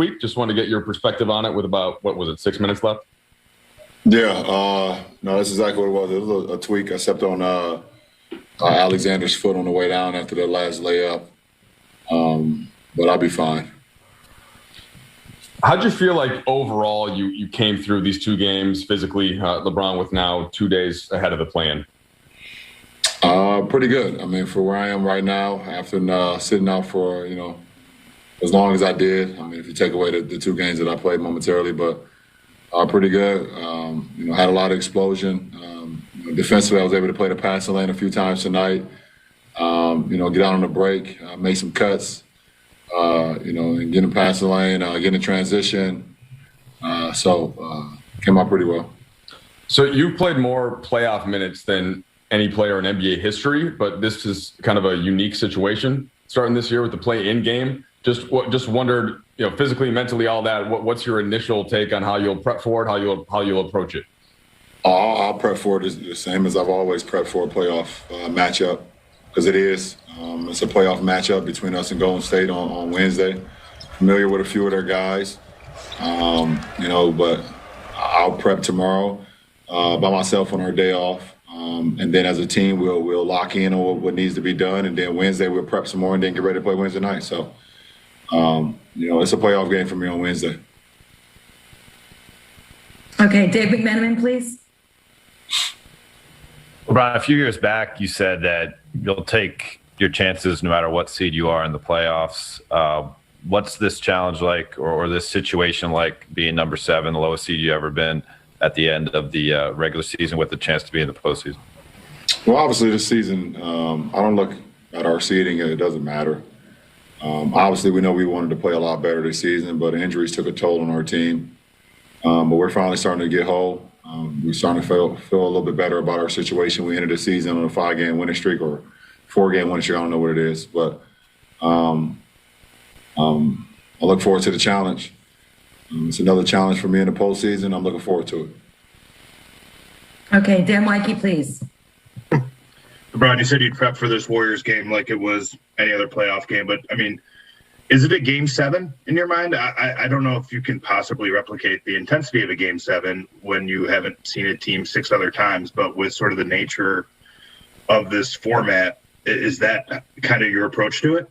tweak. Just want to get your perspective on it with about, 6 minutes left? Yeah, no, that's exactly what it was. It was a tweak. I stepped on Alexander's foot on the way down after the last layup, but I'll be fine. How'd you feel like overall you came through these two games physically, LeBron, with now 2 days ahead of the plan? Pretty good. I mean, for where I am right now, after sitting out for, as long as I did. I mean, if you take away the two games that I played momentarily, but pretty good. Had a lot of explosion. Defensively, I was able to play the passing lane a few times tonight. Get out on the break, make some cuts, and get in the passing lane, get in transition. So came out pretty well. So you played more playoff minutes than any player in NBA history, but this is kind of a unique situation starting this year with the play-in game. Just wondered, physically, mentally, all that. What's your initial take on how you'll prep for it, how you'll approach it? I'll prep for it the same as I've always prepped for a playoff matchup, because it is. It's a playoff matchup between us and Golden State on Wednesday. Familiar with a few of their guys, but I'll prep tomorrow by myself on our day off. And then as a team, we'll lock in on what needs to be done. And then Wednesday, we'll prep some more and then get ready to play Wednesday night. So, it's a playoff game for me on Wednesday. Okay, Dave McMenamin, please. LeBron, a few years back, you said that you'll take your chances no matter what seed you are in the playoffs. What's this challenge like, or this situation like, being number 7, the lowest seed you've ever been, at the end of the regular season with the chance to be in the postseason? Well, obviously this season, I don't look at our seeding. It doesn't matter. Obviously, we know we wanted to play a lot better this season, but injuries took a toll on our team. But we're finally starting to get whole. We're starting to feel a little bit better about our situation. We ended the season on a 5-game winning streak or 4-game winning streak. I don't know what it is, but I look forward to the challenge. It's another challenge for me in the postseason. I'm looking forward to it. Okay, Dan Weinke, please. LeBron, you said you'd prep for this Warriors game like it was any other playoff game, but I mean, is it a Game 7 in your mind? I don't know if you can possibly replicate the intensity of a Game 7 when you haven't seen a team 6 other times, but with sort of the nature of this format, is that kind of your approach to it?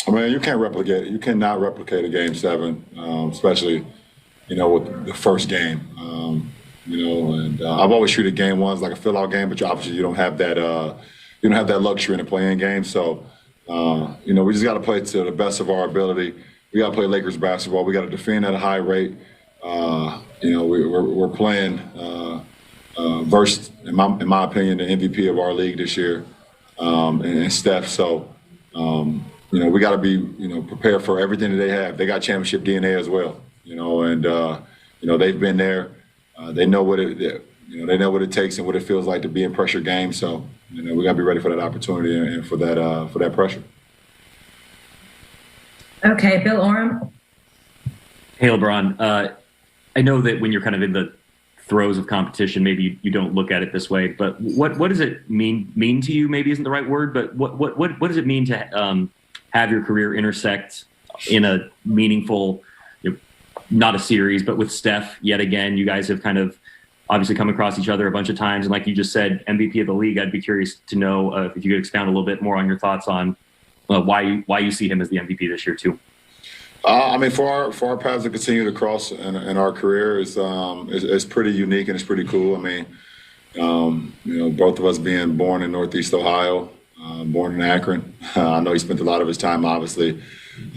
I mean, you can't replicate it. You cannot replicate a Game 7, especially, with the first game. And I've always treated Game 1s like a fill-out game, but obviously you don't have that luxury in a play-in game. So, we just got to play to the best of our ability. We got to play Lakers basketball. We got to defend at a high rate. We're playing versus, in my opinion, the MVP of our league this year, and Steph. So, we got to be, prepared for everything that they have. They got championship DNA as well, and they've been there. They know what it takes and what it feels like to be in pressure games. So, we got to be ready for that opportunity and for that pressure. Okay, Bill Oram. Hey, LeBron. I know that when you're kind of in the throes of competition, maybe you don't look at it this way, but what does it mean to you? Maybe isn't the right word, but what does it mean to have your career intersect in a meaningful, not a series, but with Steph yet again? You guys have kind of obviously come across each other a bunch of times, and like you just said, MVP of the league. I'd be curious to know if you could expound a little bit more on your thoughts on why you see him as the MVP this year too. For our paths to continue to cross in our career is pretty unique and it's pretty cool. Both of us being born in Northeast Ohio, born in Akron. I know he spent a lot of his time, obviously,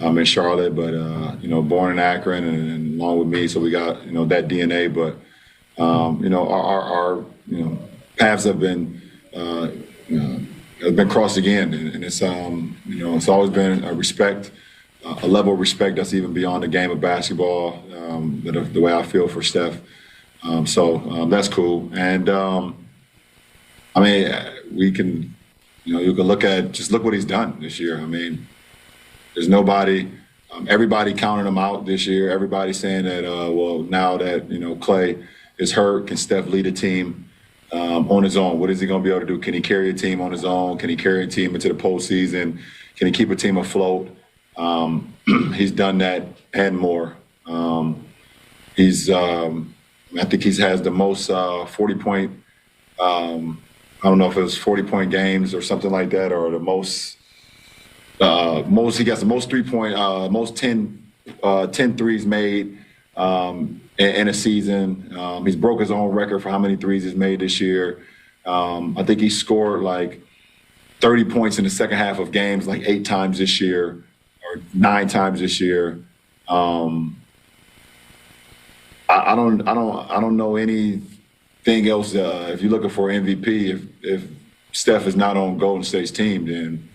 in Charlotte, but born in Akron and along with me, so we got that DNA. But our paths have been crossed again, and it's it's always been a level of respect that's even beyond the game of basketball. The way I feel for Steph, so that's cool. And we can, you can look what he's done this year. There's nobody. Everybody counted him out this year. Everybody saying that, now that Clay is hurt, can Steph lead a team on his own? What is he going to be able to do? Can he carry a team on his own? Can he carry a team into the postseason? Can he keep a team afloat? He's done that and more. I think he has the most 40-point. I don't know if it was 40-point games or something like that, or the most. He gets the most 3-point, most 10 threes made in a season. He's broke his own record for how many threes he's made this year. I think he scored like 30 points in the second half of games like 8 times this year or 9 times this year. I don't know anything else. If you're looking for MVP, if Steph is not on Golden State's team, then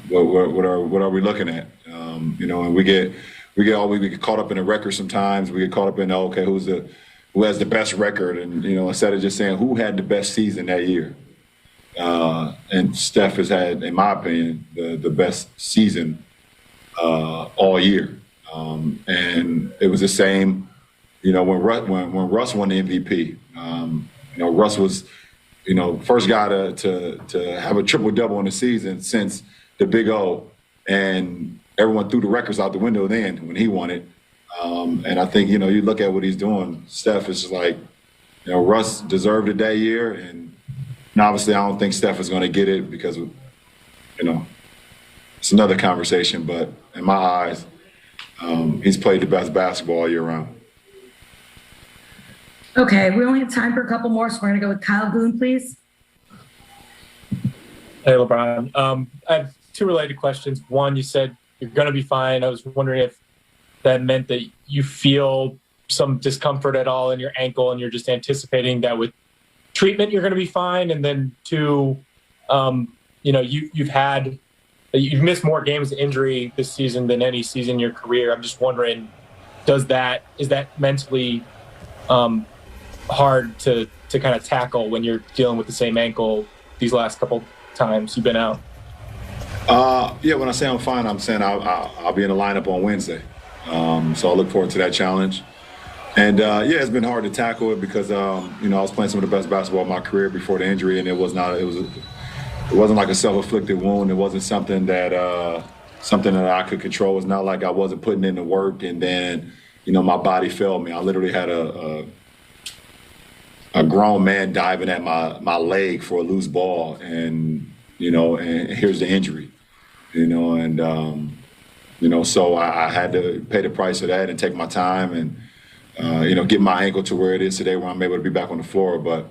what are we looking at? And we get caught up in the record sometimes. We get caught up in who has the best record, and instead of just saying who had the best season that year. And Steph has had, in my opinion, the best season all year. And it was the same, when Russ won the MVP. Russ was, first guy to have a triple-double in the season since the Big O, and everyone threw the records out the window then when he won it. And I think, you look at what he's doing, Steph is just like, Russ deserved it that year, and obviously I don't think Steph is going to get it because, it's another conversation, but in my eyes, he's played the best basketball all year round. Okay, we only have time for a couple more, so we're going to go with Kyle Boone, please. Hey, LeBron. I have 2 related questions. One, you said you're going to be fine. I was wondering if that meant that you feel some discomfort at all in your ankle and you're just anticipating that with treatment you're going to be fine. And then 2, you've missed more games of injury this season than any season in your career. I'm just wondering, is that mentally hard to kind of tackle when you're dealing with the same ankle these last couple times you've been out? When I say I'm fine, I'm saying I'll be in the lineup on Wednesday. So I look forward to that challenge. And it's been hard to tackle it because I was playing some of the best basketball of my career before the injury, and it wasn't like a self-inflicted wound. It wasn't something that I could control. It's not like I wasn't putting in the work and then my body failed me. I literally had a grown man diving at my leg for a loose ball, and here's the injury, so I had to pay the price of that and take my time and get my ankle to where it is today, where I'm able to be back on the floor. But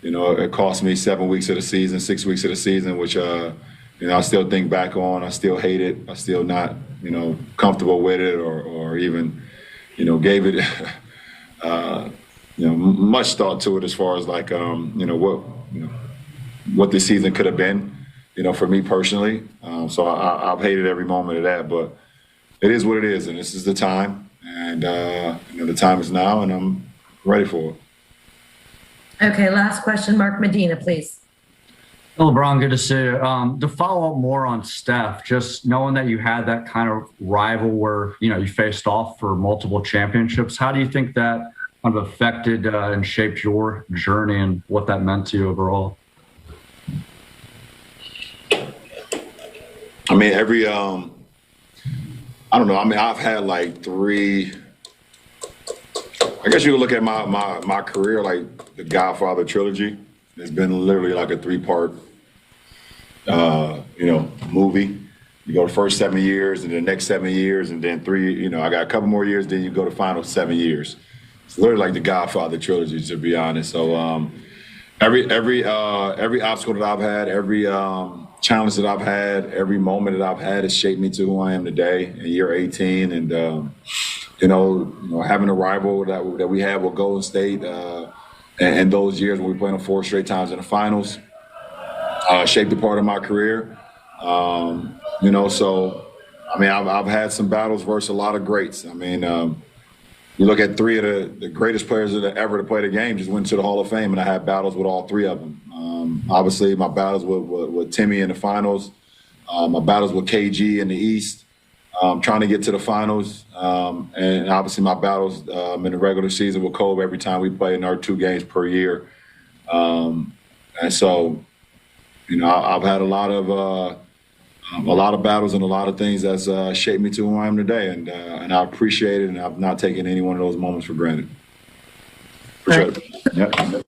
it cost me 7 weeks of the season, 6 weeks of the season, which I still think back on. I still hate it. I still not comfortable with it, or even gave it much thought to it as far as like what this season could have been, for me personally. So I've hated every moment of that, but it is what it is, and this is the time, and the time is now, and I'm ready for it. Okay, last question, Mark Medina, please. LeBron, good to see you. To follow up more on Steph, just knowing that you had that kind of rival where, you faced off for multiple championships, how do you think that kind of affected and shaped your journey and what that meant to you overall? I mean, I don't know. I mean, I've had like 3, I guess you could look at my career like the Godfather trilogy. It's been literally like a 3-part, movie. You go the first 7 years, and the next 7 years, and then 3. I got a couple more years. Then you go the final 7 years. It's literally like the Godfather trilogy, to be honest. So every obstacle that I've had, every challenge that I've had, every moment that I've had has shaped me to who I am today in year 18. And having a rival that we had with Golden State. And those years when we played them 4 straight times in the finals shaped a part of my career. So, I mean, I've had some battles versus a lot of greats. I mean, you look at 3 of the greatest players ever to play the game just went to the Hall of Fame, and I had battles with all 3 of them. Obviously, my battles with Timmy in the finals, my battles with KG in the East, trying to get to the finals, and obviously my battles in the regular season with Kobe every time we play in our 2 games per year. And so, I've had a lot of a lot of battles and a lot of things that's shaped me to who I am today, and I appreciate it, and I've not taken any one of those moments for granted. Appreciate it. Yep.